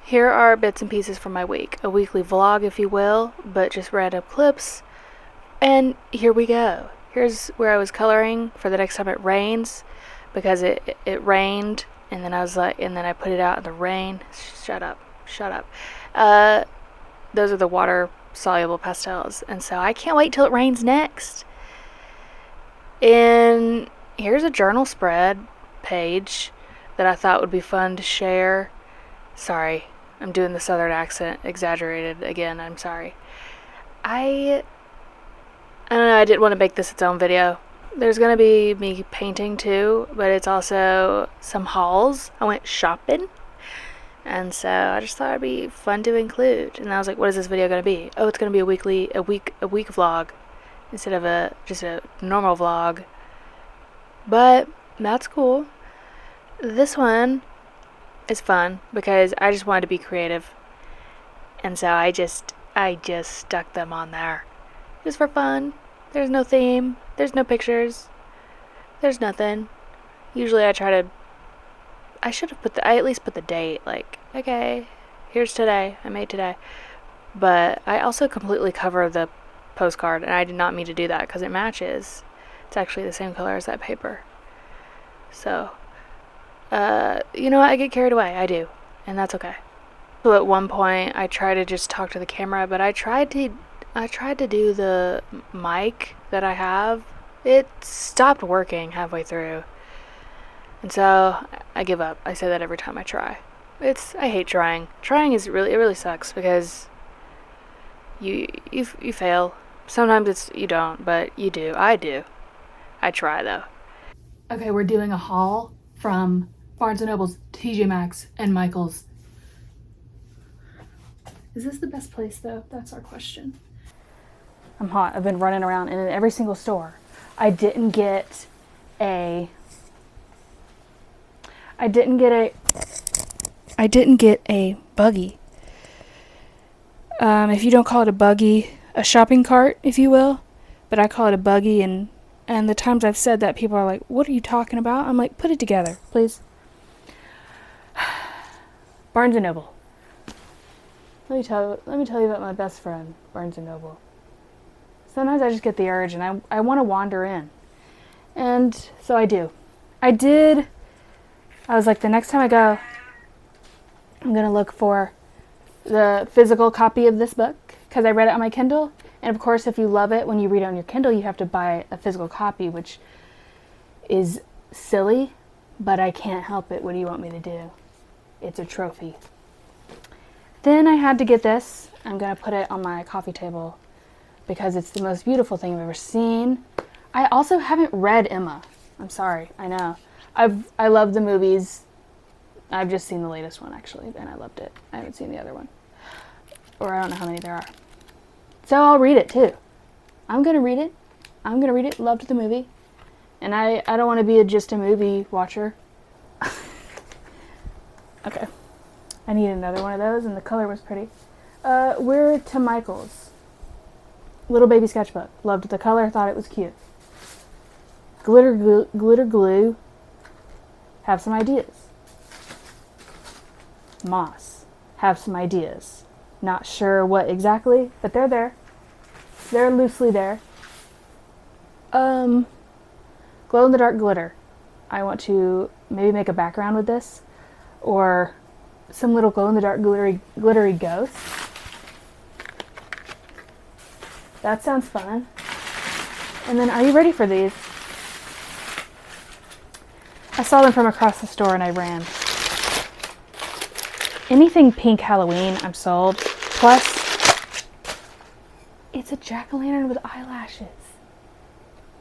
here are bits and pieces from my week. A weekly vlog, if you will, but just random clips. And here we go. Here's where I was coloring for the next time it rains, because it rained, and then I was like, and then I put it out in the rain. Shut up. Those are the water soluble pastels, and so I can't wait till it rains next. And here's a journal spread page that I thought would be fun to share. Sorry, I'm doing the southern accent exaggerated again. I'm sorry. I don't know, I didn't want to make this its own video. There's gonna be me painting too, but it's also some hauls. I went shopping, and so I just thought it'd be fun to include. And I was like, what is this video gonna be? Oh, it's gonna be a week vlog instead of just a normal vlog. But that's cool. This one is fun because I just wanted to be creative, and so I just stuck them on there just for fun. There's no theme, there's no pictures, there's nothing. Usually I should have I at least put the date, like, okay, here's today, I made today. But I also completely cover the postcard, and I did not mean to do that because it matches. It's actually the same color as that paper. So, you know what, I get carried away, I do, and that's okay. So at one point I tried to just talk to the camera, but I tried to do the mic that I have. It stopped working halfway through, and so I give up. I say that every time I try. I hate trying. Trying it really sucks because you fail. Sometimes you don't, but you do. I do. I try though. Okay, we're doing a haul from Barnes & Noble's, TJ Maxx, and Michael's. Is this the best place though? That's our question. I'm hot. I've been running around, and in every single store. I didn't get a buggy. If you don't call it a buggy, a shopping cart, if you will, but I call it a buggy, and the times I've said that, people are like, what are you talking about? I'm like, put it together, please. Barnes & Noble. Let me tell you about my best friend, Barnes & Noble. Sometimes I just get the urge, and I want to wander in. And so I do. I was like, the next time I go, I'm going to look for the physical copy of this book, because I read it on my Kindle. And of course, if you love it, when you read it on your Kindle, you have to buy a physical copy, which is silly, but I can't help it. What do you want me to do? It's a trophy. Then I had to get this. I'm going to put it on my coffee table because it's the most beautiful thing I've ever seen. I also haven't read Emma. I'm sorry, I know. I love the movies. I've just seen the latest one, actually, and I loved it. I haven't seen the other one. Or I don't know how many there are. So I'll read it, too. I'm going to read it. Loved the movie. And I don't want to be just a movie watcher. Okay. I need another one of those, and the color was pretty. We're to Michael's. Little baby sketchbook. Loved the color, thought it was cute. Glitter glue. Have some ideas. Moss. Have some ideas. Not sure what exactly, but they're there. They're loosely there. Glow-in-the-dark glitter. I want to maybe make a background with this, or some little glow-in-the-dark glittery ghosts. That sounds fun. And then, are you ready for these? I saw them from across the store and I ran. Anything pink Halloween, I'm sold. Plus, it's a jack-o'-lantern with eyelashes.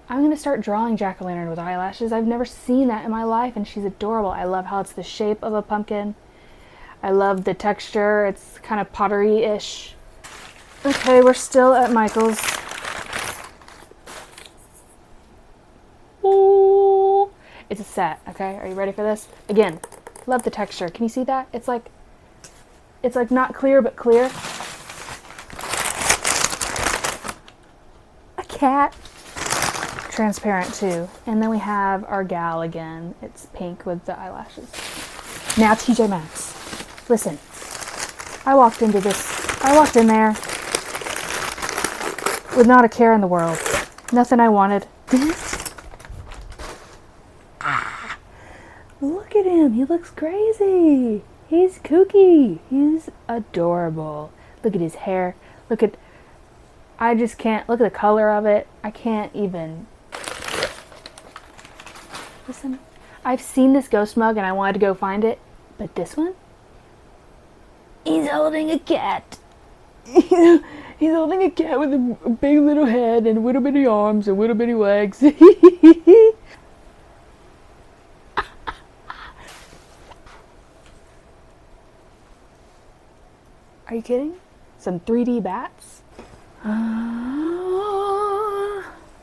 I'm going to start drawing jack-o'-lantern with eyelashes. I've never seen that in my life, and she's adorable. I love how it's the shape of a pumpkin. I love the texture. It's kind of pottery-ish. Okay, we're still at Michael's. Ooh. It's a set, okay? Are you ready for this? Again, love the texture. Can you see that? It's like not clear, but clear. A cat. Transparent too. And then we have our gal again. It's pink with the eyelashes. Now TJ Maxx. Listen. I walked in there with not a care in the world. Nothing I wanted. Look at him. He looks crazy. He's kooky. He's adorable. Look at his hair. I just can't. Look at the color of it. I can't even. Listen. I've seen this ghost mug and I wanted to go find it. But this one? He's holding a cat. He's holding a cat with a big little head and little bitty arms and little bitty legs. Are you kidding? Some 3D bats?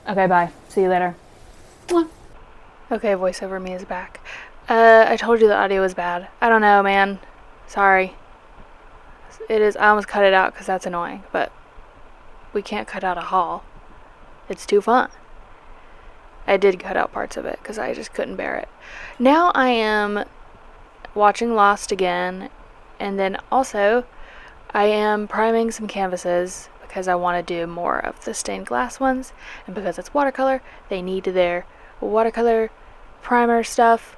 Okay, bye. See you later. Okay, voiceover me is back. I told you the audio was bad. I don't know, man. Sorry. It is. I almost cut it out because that's annoying, but we can't cut out a haul. It's too fun. I did cut out parts of it because I just couldn't bear it. Now I am watching Lost again, and then also I am priming some canvases because I want to do more of the stained glass ones, and because it's watercolor, they need their watercolor primer stuff.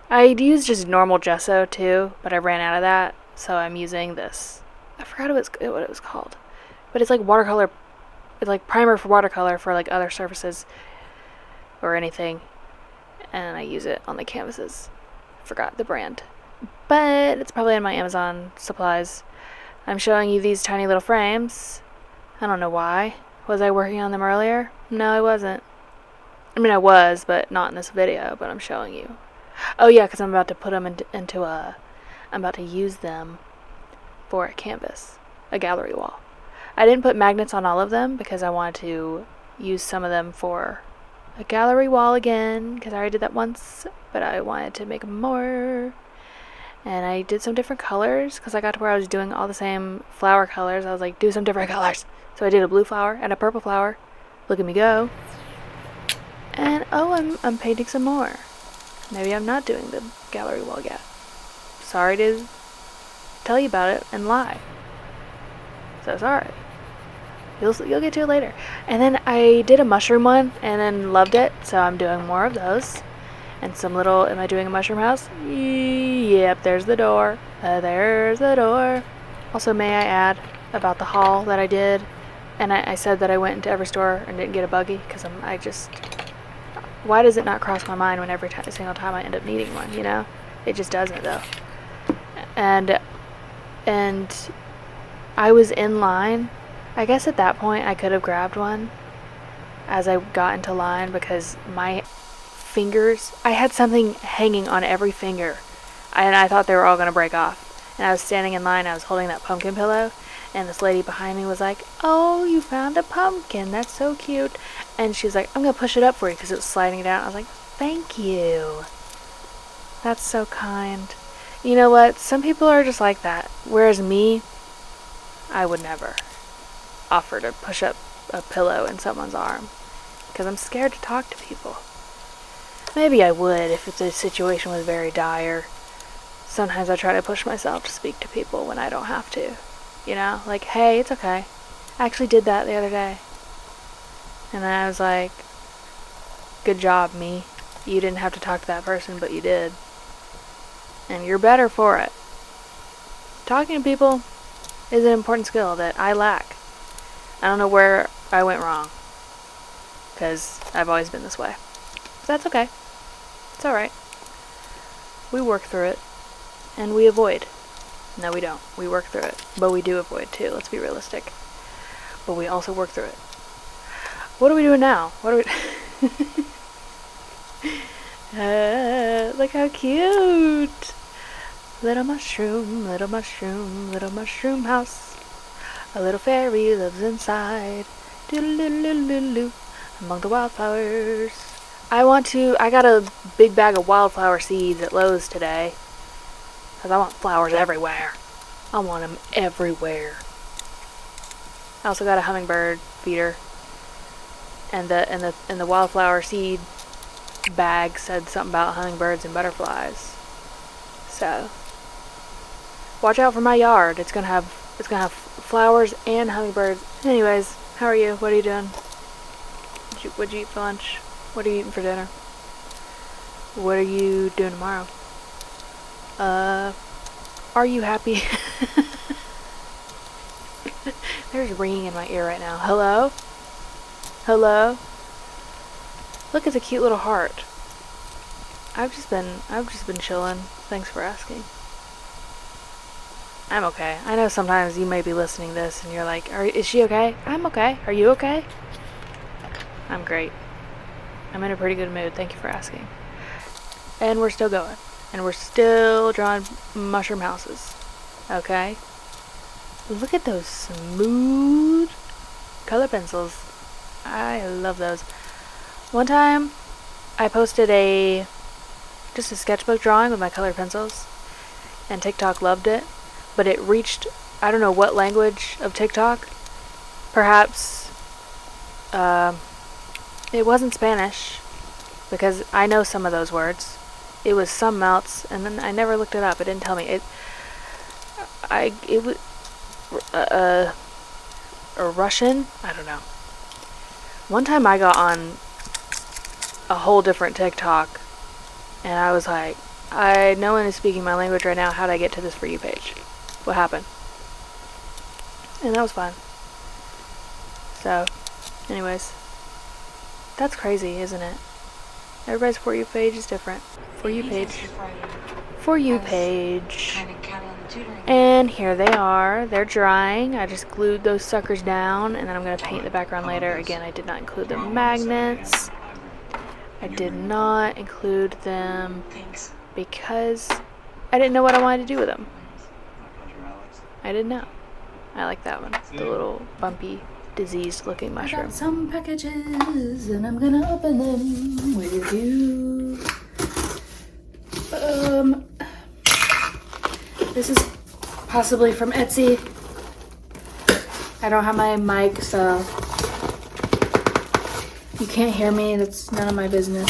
I used just normal gesso too, but I ran out of that, so I'm using this. I forgot what it was called, but it's like watercolor. It's like primer for watercolor for like other surfaces or anything, and I use it on the canvases. Forgot the brand, but it's probably in my Amazon supplies. I'm showing you these tiny little frames. I don't know why. Was I working on them earlier? No, I wasn't. I mean, I was, but not in this video, but I'm showing you. Oh yeah, because I'm about to put them I'm about to use them for a canvas, a gallery wall. I didn't put magnets on all of them because I wanted to use some of them for a gallery wall again, because I already did that once, but I wanted to make more. And I did some different colors because I got to where I was doing all the same flower colors. I was like, do some different colors. So I did a blue flower and a purple flower. Look at me go. And oh, I'm painting some more. Maybe I'm not doing the gallery wall yet. Sorry to tell you about it and lie. So sorry. You'll get to it later. And then I did a mushroom one and then loved it, so I'm doing more of those. And some little, am I doing a mushroom house? Yep, there's the door. There's the door. Also, may I add about the haul that I did? And I said that I went into every store and didn't get a buggy because why does it not cross my mind when every single time I end up needing one, you know? It just doesn't, though. And I was in line. I guess at that point I could have grabbed one as I got into line because my fingers, I had something hanging on every finger and I thought they were all going to break off. And I was standing in line, I was holding that pumpkin pillow, and this lady behind me was like, oh, you found a pumpkin, that's so cute. And she's like, I'm going to push it up for you because it was sliding down. I was like, thank you. That's so kind. You know what? Some people are just like that. Whereas me, I would never offer to push up a pillow in someone's arm because I'm scared to talk to people. Maybe I would if the situation was very dire. Sometimes I try to push myself to speak to people when I don't have to. You know? Like, hey, it's okay. I actually did that the other day. And then I was like, good job, me. You didn't have to talk to that person, but you did. And you're better for it. Talking to people is an important skill that I lack. I don't know where I went wrong, because I've always been this way. But that's okay. It's alright. We work through it, and we avoid. No, we don't. We work through it. But we do avoid, too. Let's be realistic. But we also work through it. What are we doing now? What are we... look how cute! Little mushroom, little mushroom, little mushroom house. A little fairy lives inside. Doodle-doodle-doodle-doo. Among the wildflowers. I got a big bag of wildflower seeds at Lowe's today. Because I want flowers everywhere. I want them everywhere. I also got a hummingbird feeder. And the wildflower seed bag said something about hummingbirds and butterflies. So Watch out for my yard. It's gonna have flowers and hummingbirds. Anyways, how are you? What are you doing? What'd you eat for lunch? What are you eating for dinner? What are you doing tomorrow? Are you happy? There's ringing in my ear right now. Hello? Hello? Look, it's a cute little heart. I've just been chilling. Thanks for asking. I'm okay. I know sometimes you may be listening to this and you're like, is she okay? I'm okay. Are you okay? I'm great. I'm in a pretty good mood. Thank you for asking. And we're still going. And we're still drawing mushroom houses. Okay? Look at those smooth color pencils. I love those. One time, I posted just a sketchbook drawing with my colored pencils, and TikTok loved it, but it reached, I don't know what language of TikTok. Perhaps, it wasn't Spanish, because I know some of those words. It was some else, and then I never looked it up. It didn't tell me. It was a Russian? I don't know. One time I got on a whole different TikTok, and I was like, no one is speaking my language right now. How did I get to this For You page? What happened? And that was fun. So, anyways, that's crazy, isn't it? Everybody's For You page is different. For You page. For You page. And here they are. They're drying. I just glued those suckers down, and then I'm going to paint the background later. Again, I did not include the magnets. I did not include them because I didn't know what I wanted to do with them. I didn't know. I like that one. The little bumpy, diseased looking mushroom. I got some packages and I'm gonna open them with you. This is possibly from Etsy. I don't have my mic, so you can't hear me. That's none of my business.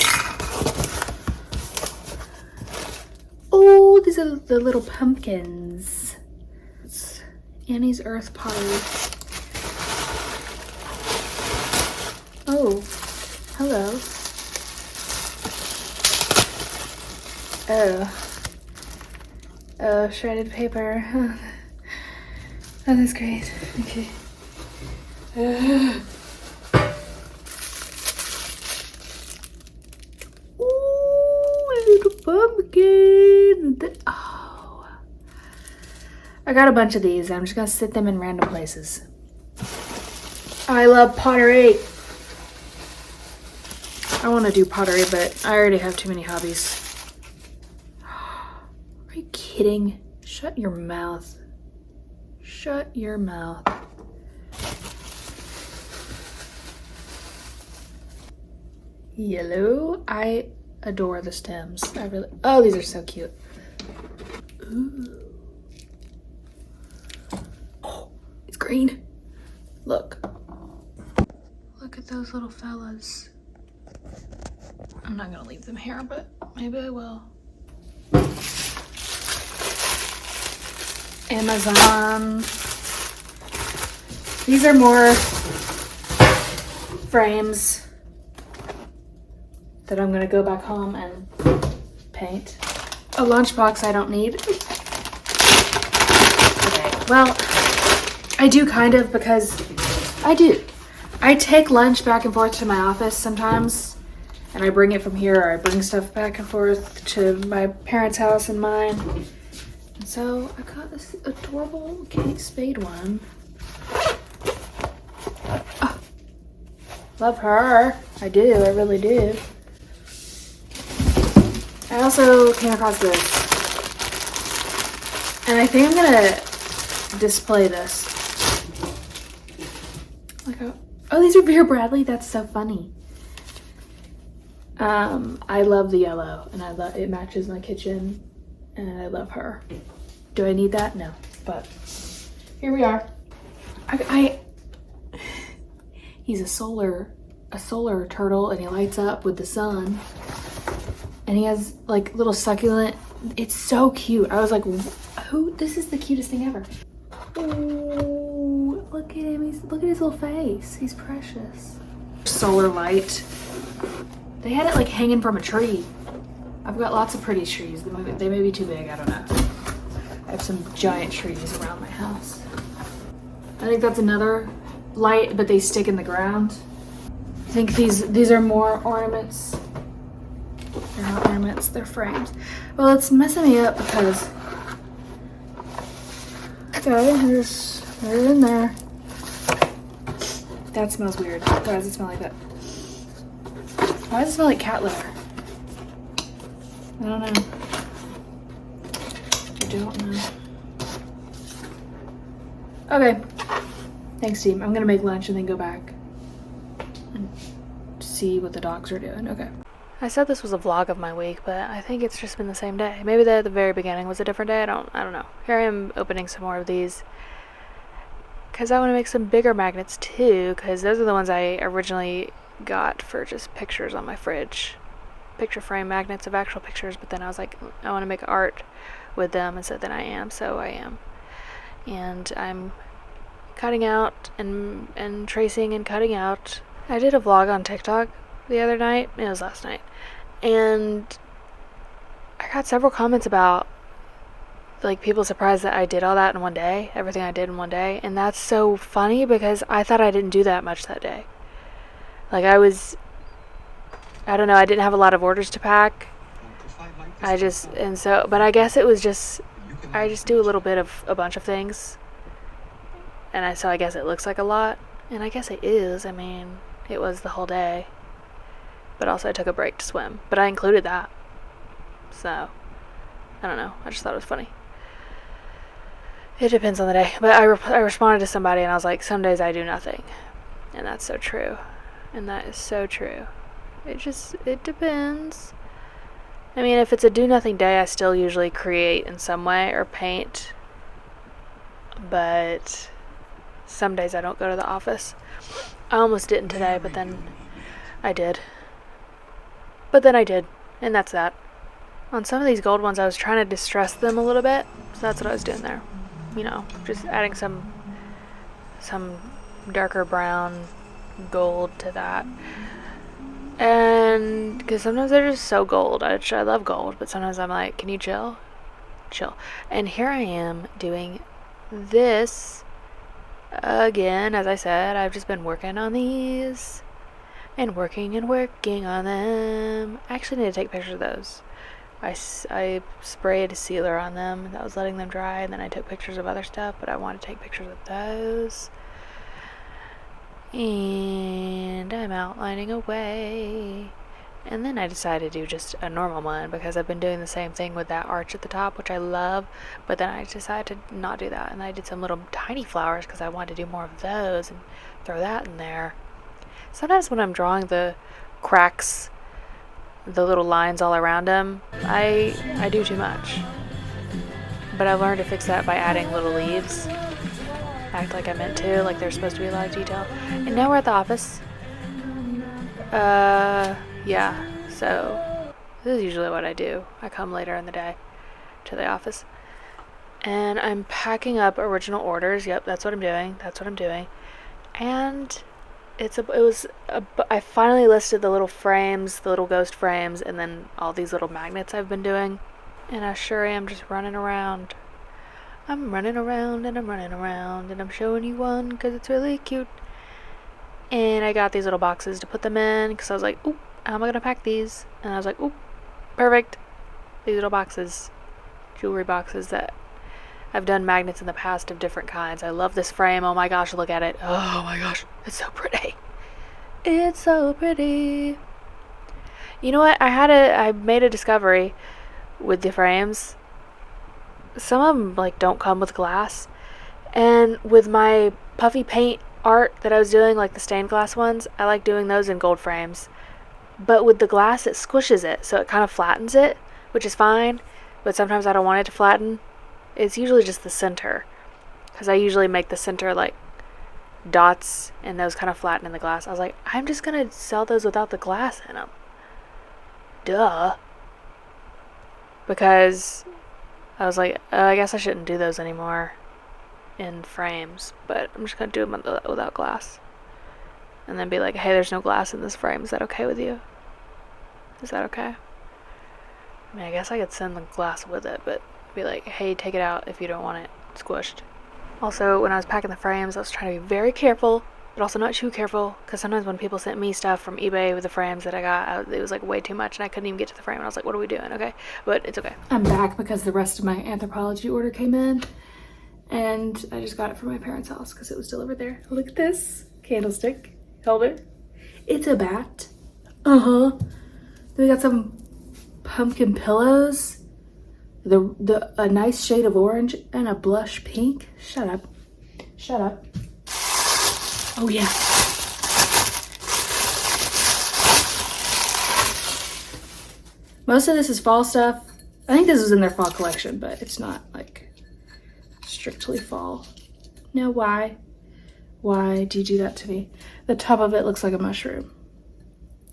Oh, these are the little pumpkins. It's Annie's Earth Pottery. Oh, hello. Oh, shredded paper. Oh, that's great. Okay. Pumpkin. Oh, I got a bunch of these. I'm just gonna sit them in random places. I love pottery. I want to do pottery, but I already have too many hobbies. Are you kidding? Shut your mouth. Shut your mouth. Yellow. I adore the stems. Oh, these are so cute. Ooh. Oh, it's green. Look at those little fellas. I'm not gonna leave them here, but maybe I will. Amazon. These are more frames that I'm gonna go back home and paint. A lunchbox I don't need. Okay, well, I do kind of, because I do. I take lunch back and forth to my office sometimes, and I bring it from here, or I bring stuff back and forth to my parents' house and mine. And so I got this adorable Kate Spade one. Oh, love her. I do, I really do. I also came across this, and I think I'm gonna display this. Like, oh, these are Vera Bradley. That's so funny. I love the yellow, and it matches my kitchen, and I love her. Do I need that? No, but here we are. He's a solar turtle, and he lights up with the sun. And he has like little succulent It's so cute. I was like, who? This is the cutest thing ever. Oh, look at him. Look at his little face. He's precious. Solar light. They had it like hanging from a tree. I've got lots of pretty trees. They may be too big, I don't know. I have some giant trees around my house. I think that's another light, but they stick in the ground. I think these are more ornaments. They're not ornaments, they're frames. Well, it's messing me up because there's in there. That smells weird. Why does it smell like that? Why does it smell like cat litter? I don't know. I don't know. Okay. Thanks, team. I'm gonna make lunch and then go back and see what the dogs are doing. Okay. I said this was a vlog of my week, but I think it's just been the same day. Maybe the very beginning was a different day. I don't know. Here I am opening some more of these because I want to make some bigger magnets too, because those are the ones I originally got for just pictures on my fridge. Picture frame magnets of actual pictures, but then I was like, I want to make art with them, and so then I am. And I'm cutting out and tracing and cutting out. I did a vlog on TikTok the other night. It was last night. And I got several comments about like people surprised that I did all that in one day, everything I did in one day. And that's so funny because I thought I didn't do that much that day. Like I don't know, I didn't have a lot of orders to pack. But I guess it was just, I just do a little bit of a bunch of things. And so I guess it looks like a lot. And I guess it is. I mean, it was the whole day. But also I took a break to swim. But I included that. So, I don't know. I just thought it was funny. It depends on the day. But I responded to somebody and I was like, some days I do nothing. And that's so true. And that is so true. It depends. I mean, if it's a do nothing day, I still usually create in some way or paint. But some days I don't go to the office. I almost didn't today, but then I did. And that's that. On some of these gold ones, I was trying to distress them a little bit. So that's what I was doing there. You know, just adding some darker brown gold to that. And because sometimes they're just so gold. I love gold, but sometimes I'm like, can you chill? And here I am doing this again. As I said, I've just been working on these and working on them. I actually need to take pictures of those. I sprayed a sealer on them that was letting them dry, and then I took pictures of other stuff, but I want to take pictures of those. And I'm outlining away. And then I decided to do just a normal one because I've been doing the same thing with that arch at the top, which I love, but then I decided to not do that, and I did some little tiny flowers because I wanted to do more of those and throw that in there. Sometimes when I'm drawing the cracks, the little lines all around them, I do too much. But I've learned to fix that by adding little leaves. Act like I meant to, like there's supposed to be a lot of detail. And now we're at the office. Yeah, so this is usually what I do. I come later in the day to the office. And I'm packing up original orders. Yep, that's what I'm doing. And I finally listed the little frames, the little ghost frames, and then all these little magnets I've been doing. And I sure am just running around. I'm running around, and I'm showing you one because it's really cute. And I got these little boxes to put them in because I was like, oop, how am I going to pack these? And I was like, oop, perfect. These little boxes, jewelry boxes that I've done magnets in the past of different kinds. I love this frame. Oh my gosh, look at it. Oh my gosh, it's so pretty. It's so pretty. You know what? I made a discovery with the frames. Some of them like don't come with glass, and with my puffy paint art that I was doing, like the stained glass ones, I like doing those in gold frames. But with the glass, it squishes it, so it kind of flattens it, which is fine. But sometimes I don't want it to flatten. It's usually just the center, because I usually make the center like dots, and those kind of flatten in the glass. I was like, I'm just gonna sell those without the glass in them. Duh. because I was like, I guess I shouldn't do those anymore in frames, but I'm just gonna do them without glass. And then be like, hey, there's no glass in this frame. Is that okay with you? Is that okay? I mean, I guess I could send the glass with it, but be like, hey, take it out if you don't want it squished. Also, when I was packing the frames, I was trying to be very careful, but also not too careful, because sometimes when people sent me stuff from eBay with the frames that I got, it was like way too much, and I couldn't even get to the frame, and I was like, what are we doing? Okay, but it's okay. I'm back because the rest of my Anthropologie order came in, and I just got it from my parents' house because it was delivered there. Look at this candlestick holder. It's a bat. Then we got some pumpkin pillows, a nice shade of orange, and a blush pink. Shut up. Oh yeah. Most of this is fall stuff. I think this is in their fall collection, but it's not like strictly fall. Now why do you do that to me? The top of it looks like a mushroom.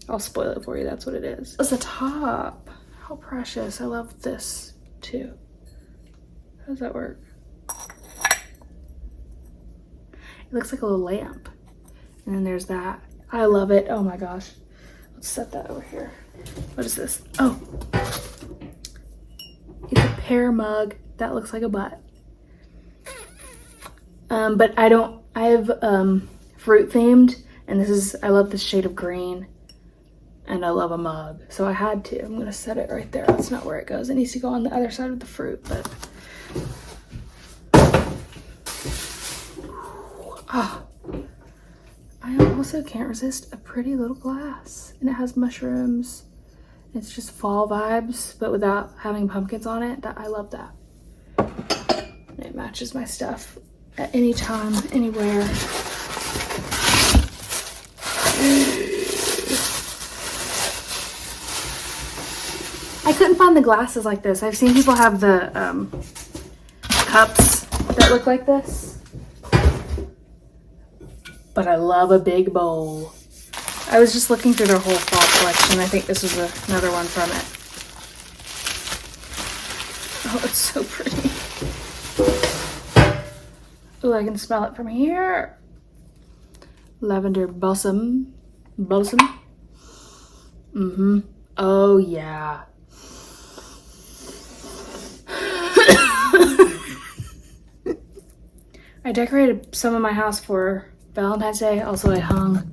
I'll spoil it for you, that's what it is. It's a top. How precious. I love this too. How does that work? It looks like a little lamp. And then there's that. I love it. Oh my gosh. Let's set that over here. What is this? Oh. It's a pear mug that looks like a butt. But I have fruit themed, and I love this shade of green. And I love a mug, so I had to. I'm gonna set it right there. That's not where it goes. It needs to go on the other side of the fruit, but. Oh. I also can't resist a pretty little glass. And it has mushrooms. It's just fall vibes, but without having pumpkins on it. I love that. And it matches my stuff at any time, anywhere. I couldn't find the glasses like this. I've seen people have the cups that look like this. But I love a big bowl. I was just looking through their whole fall collection. I think this was another one from it. Oh, it's so pretty. Oh, I can smell it from here. Lavender balsam. Oh, yeah. I decorated some of my house for Valentine's Day. Also, I hung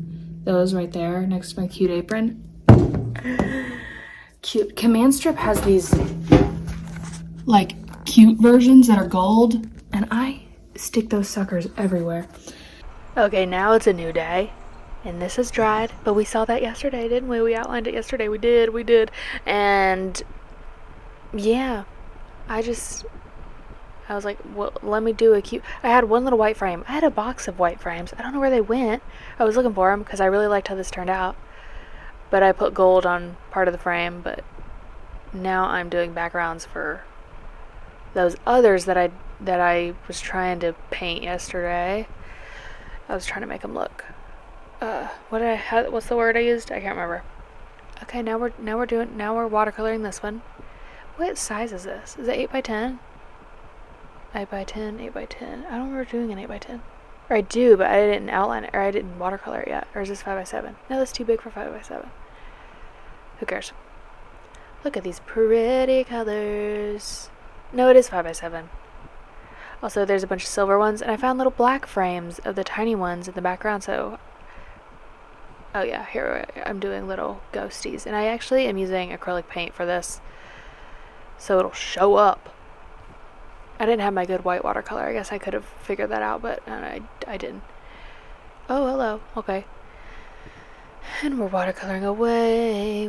those right there next to my cute apron. Cute. Command Strip has these like cute versions that are gold, and I stick those suckers everywhere. Okay, now it's a new day, and this is dried, but we saw that yesterday, didn't we? We outlined it yesterday. We did. And yeah, I was like, well, let me do a cute. I had one little white frame. I had a box of white frames. I don't know where they went. I was looking for them because I really liked how this turned out. But I put gold on part of the frame. But now I'm doing backgrounds for those others that I was trying to paint yesterday. I was trying to make them look. What's the word I used? I can't remember. Okay, now we're watercoloring this one. What size is this? Is it 8x10? 8x10. I don't remember doing an 8x10. Or I do, but I didn't outline it, or I didn't watercolor it yet. Or is this 5x7? No, that's too big for 5x7. Who cares? Look at these pretty colors. No, it is 5x7. Also, there's a bunch of silver ones, and I found little black frames of the tiny ones in the background, so. Oh yeah, here I'm doing little ghosties. And I actually am using acrylic paint for this, so it'll show up. I didn't have my good white watercolor. I guess I could have figured that out, but I didn't. Oh, hello. Okay. And we're watercoloring away.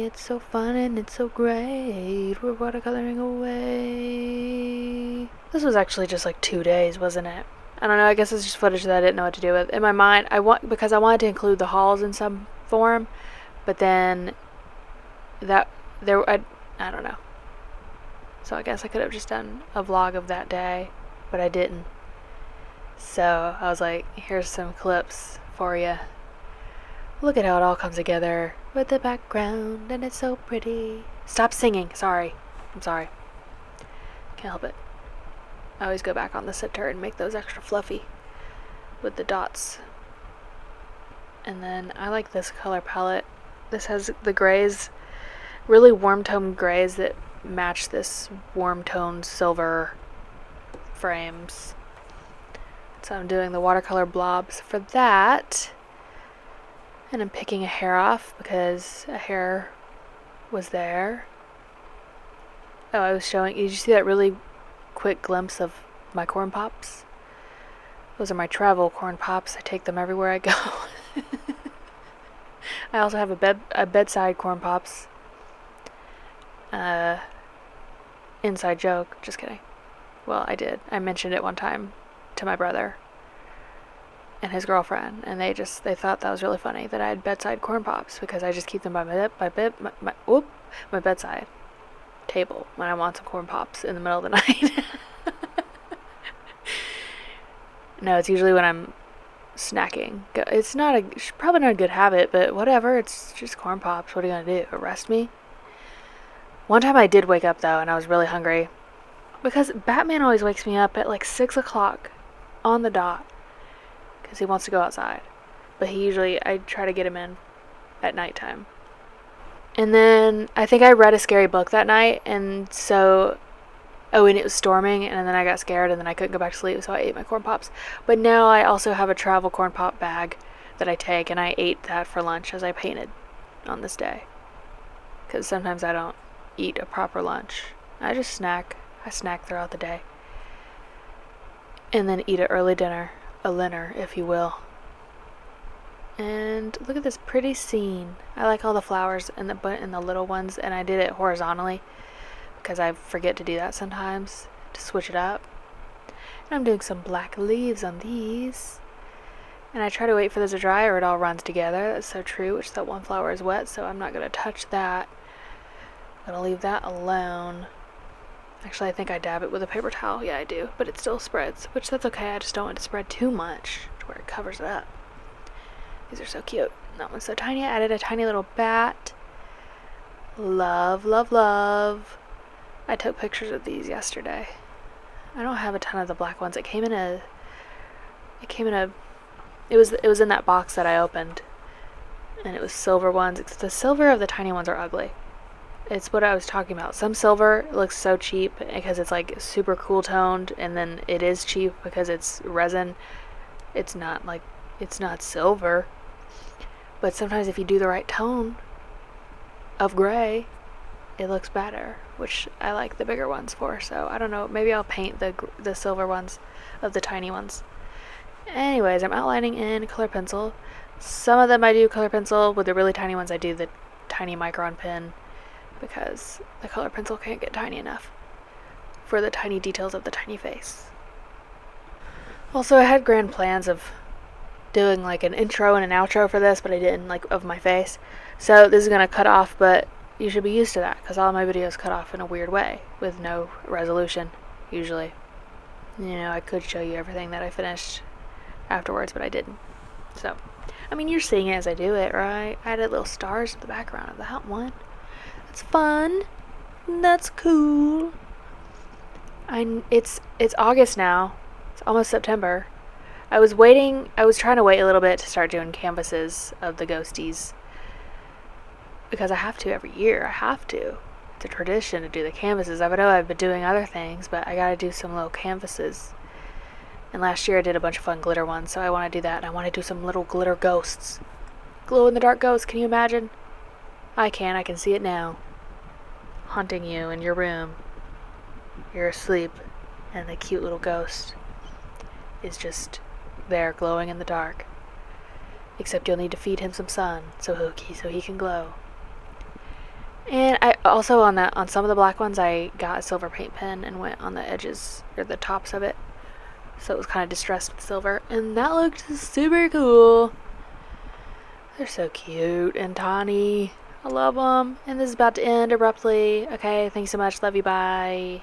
It's so fun and it's so great. We're watercoloring away. This was actually just like 2 days, wasn't it? I don't know. I guess it's just footage that I didn't know what to do with. In my mind, because I wanted to include the hauls in some form, but then I don't know. So I guess I could have just done a vlog of that day, but I didn't. So I was like, here's some clips for you. Look at how it all comes together with the background, and it's so pretty. Stop singing. Sorry. I'm sorry. Can't help it. I always go back on the center and make those extra fluffy with the dots. And then I like this color palette. This has the grays, really warm tone grays that match this warm toned silver frames. So I'm doing the watercolor blobs for that. And I'm picking a hair off because a hair was there. Oh, I was showing, did you see that really quick glimpse of my corn pops? Those are my travel corn pops. I take them everywhere I go. I also have a bedside corn pops. Inside joke. Just kidding. Well, I did. I mentioned it one time to my brother and his girlfriend, and they thought that was really funny that I had bedside corn pops because I just keep them by my bedside table when I want some corn pops in the middle of the night. No, it's usually when I'm snacking. It's probably not a good habit, but whatever. It's just corn pops. What are you gonna do? Arrest me? One time I did wake up though, and I was really hungry because Batman always wakes me up at like 6 o'clock on the dot because he wants to go outside. But I try to get him in at nighttime. And then I think I read a scary book that night, and it was storming, and then I got scared, and then I couldn't go back to sleep, so I ate my corn pops. But now I also have a travel corn pop bag that I take, and I ate that for lunch as I painted on this day. Because sometimes I don't eat a proper lunch. I just snack. I snack throughout the day. And then eat an early dinner. A dinner, if you will. And look at this pretty scene. I like all the flowers and the little ones, and I did it horizontally because I forget to do that sometimes to switch it up. And I'm doing some black leaves on these. And I try to wait for this to dry or it all runs together. That's so true, which that one flower is wet, so I'm not going to touch that. I'm going to leave that alone. Actually, I think I dab it with a paper towel. Yeah, I do. But it still spreads, which that's okay. I just don't want it to spread too much to where it covers it up. These are so cute. That one's so tiny. I added a tiny little bat. Love, love, love. I took pictures of these yesterday. I don't have a ton of the black ones. It was in that box that I opened. And it was silver ones. The silver of the tiny ones are ugly. It's what I was talking about. Some silver looks so cheap because it's like super cool toned, and then it is cheap because it's resin. It's not silver. But sometimes if you do the right tone of gray, it looks better, which I like the bigger ones for. So I don't know, maybe I'll paint the silver ones of the tiny ones. Anyways, I'm outlining in color pencil. Some of them I do color pencil. With the really tiny ones I do the tiny micron pen because the color pencil can't get tiny enough for the tiny details of the tiny face. Also, I had grand plans of doing like an intro and an outro for this, but I didn't, like, of my face. So this is gonna cut off, but you should be used to that because all my videos cut off in a weird way with no resolution usually. I could show you everything that I finished afterwards, but I didn't. So I mean, you're seeing it as I do it, right? I added little stars in the background of that one. That's fun. That's cool. It's August now. It's almost September. I was trying to wait a little bit to start doing canvases of the ghosties. Because I have to every year. I have to. It's a tradition to do the canvases. I know I've been doing other things, but I gotta do some little canvases. And last year I did a bunch of fun glitter ones, so I want to do that. And I want to do some little glitter ghosts. Glow-in-the-dark ghosts, can you imagine? I can see it now. Haunting you in your room. You're asleep, and the cute little ghost is just there glowing in the dark. Except you'll need to feed him some sun so he can glow. And I also on some of the black ones I got a silver paint pen and went on the edges or the tops of it. So it was kind of distressed with silver, and that looked super cool. They're so cute and tiny. I love them. And this is about to end abruptly. Okay, thanks so much. Love you. Bye.